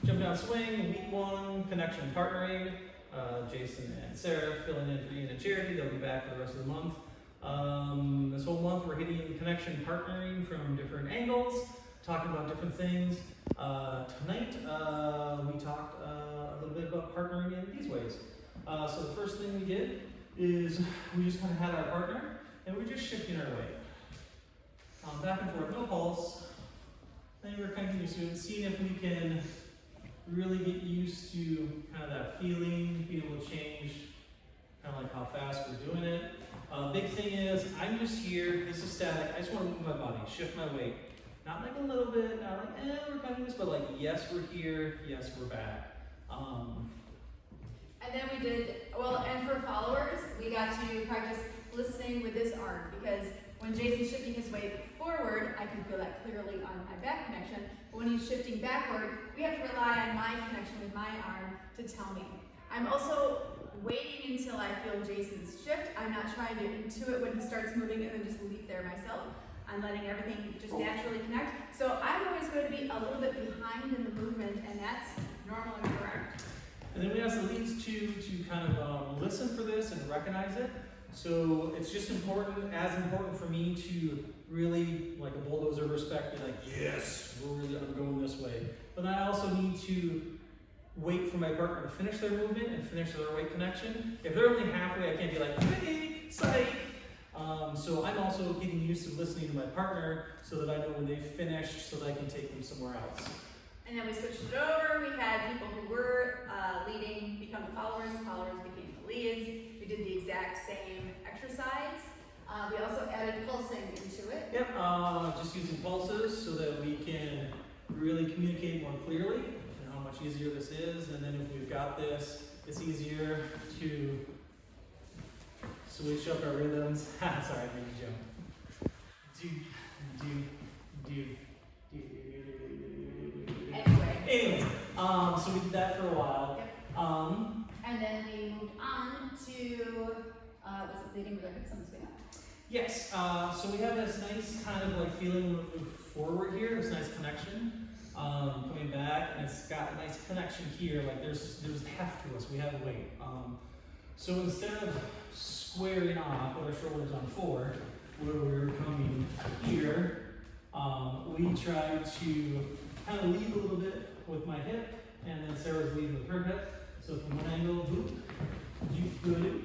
Jumping out swing, week 1, connection partnering. Jason and Sarah filling in for Ian and Charity. They'll be back for the rest of the month. This whole month we're hitting connection partnering from different angles, talking about different things. Tonight we talked a little bit about partnering in these ways. So the first thing we did is we just kind of had our partner and we're just shifting our weight. Back and forth, no pulse. Then we're kind of used to it, seeing if we can really get used to kind of that feeling, being able to change kind of like how fast we're doing it. Big thing is, I'm just here, this is static, I just want to move my body, shift my weight. Not like a little bit, not like, we're kind of this, but like, yes, we're here, yes, we're back. And then we did, well, and for followers, we got to practice listening with this arm, because when Jason's shifting his weight forward, I can feel that clearly on my back connection. But when he's shifting backward, we have to rely on my connection with my arm to tell me. I'm also waiting until I feel Jason's shift. I'm not trying to intuit when he starts moving and then just leap there myself. I'm letting everything just naturally connect. So I'm always going to be a little bit behind in the movement, and that's normal and correct. And then we ask the leads to kind of listen for this and recognize it. So it's just important, as important for me to really, like a bulldozer respect, be like, yes, I'm going this way. But then I also need to wait for my partner to finish their movement and finish their weight connection. If they're only halfway, I can't be like, hey, psych. So I'm also getting used to listening to my partner so that I know when they've finished so that I can take them somewhere else. And then we switched it over. We had people who were leading become the followers became the leads. We did the exact same exercise. We also added pulsing into it. Yep, just using pulses so that we can really communicate more clearly and how much easier this is. And then if we've got this, it's easier to switch up our rhythms. Sorry, I made a jump. Anyways, so we did that for a while. Yep. And then we moved on to, was it leading with our hips on the swing up? Yes, so we have this nice kind of like feeling when we move forward here, this nice connection. Coming back, and it's got a nice connection here, like there's heft to us, we have weight. So instead of squaring off with our shoulders on forward, where we're coming here, we try to kind of lead a little bit with my hip, and then Sarah's leading with her hip. So from one angle, boop, doop.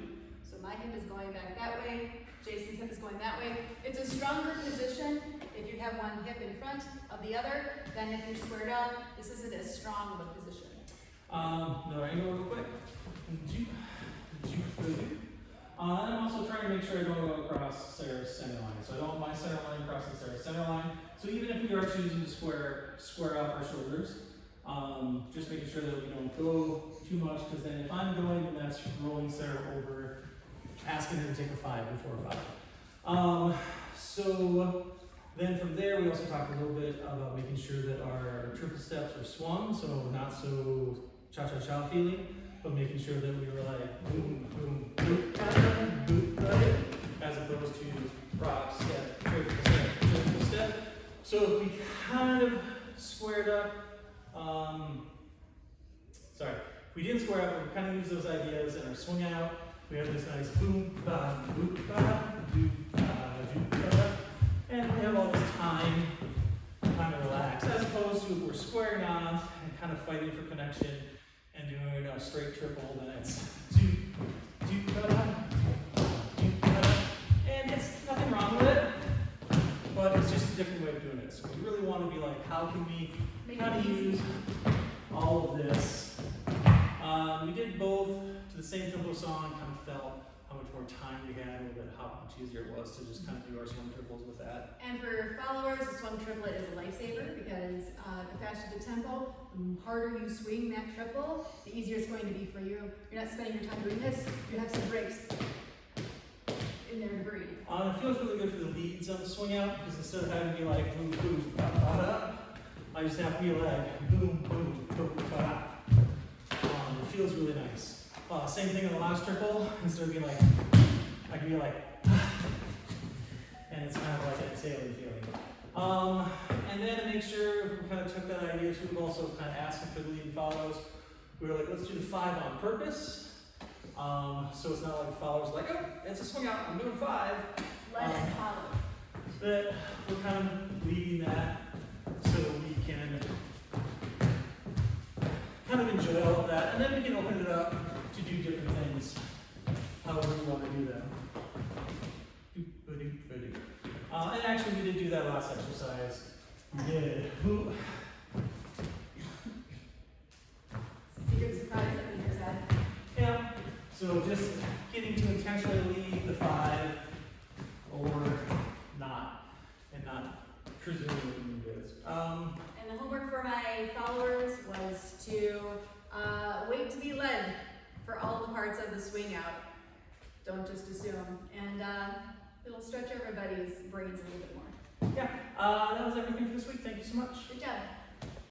So my hip is going back that way, Jason's hip is going that way. It's a stronger position if you have one hip in front of the other than if you're squared up. This isn't as strong of a position. Another angle real quick. And I'm also trying to make sure I don't go across Sarah's center line. So I don't want my center line crossing Sarah's center line. So even if we are choosing to square off our shoulders, just making sure that we don't go too much, because then if I'm going, then that's rolling Sarah over, asking her to take a 5 before a 5. So then from there, we also talked a little bit about making sure that our triple steps are swung, so not so cha-cha-cha feeling, but making sure that we were like boom, boom, boom, boom, boom, as opposed to rock, step, triple step. So if we kind of squared up, if we didn't square up, but we kind of use those ideas in our swing out. We have this nice boom, ba, boom, ba, do, ba, do, ba, and we have all this time to relax, as opposed to if we're squaring off and kind of fighting for connection and doing a straight triple, then it's do, ba, do, ba, and it's nothing wrong with it, but it's just a different way of doing it. So we really want to be like, how can we kind of use all of this? We did both to the same tempo song, kind of felt how much more time we had, a little bit how much easier it was to just kind of do our swing triples with that. And for followers, the swung triplet is a lifesaver, because the faster the tempo, the harder you swing that triple, the easier it's going to be for you. You're not spending your time doing this, you have some breaks in there to breathe. It feels really good for the leads on the swing out, because instead of having to be like boom, boom, ba, ba, da, I just have to be like boom, boom, boom, ba, da. It feels really nice. Same thing in the last triple. Instead of being like, I can be like, and it's kind of like an exhaling feeling. And then to make sure we kind of took that idea too, we've also kind of asking for the lead and follows. We were like, let's do the 5 on purpose. So it's not like followers like, oh, it's a swing out, I'm doing 5. Let it follow. But we're kind of leaving that so we can kind of enjoy all of that. And then we can open it up to do different things, however we want to do them. And actually, we did do that last exercise. We did. Secret surprise that we just had. Yeah. So just getting to intentionally leave the 5 or not, and not presuming it is. And the homework for my followers was to wait to be led for all the parts of the swing out. Don't just assume. And it'll stretch everybody's brains a little bit more. Yeah, that was everything for this week. Thank you so much. Good job.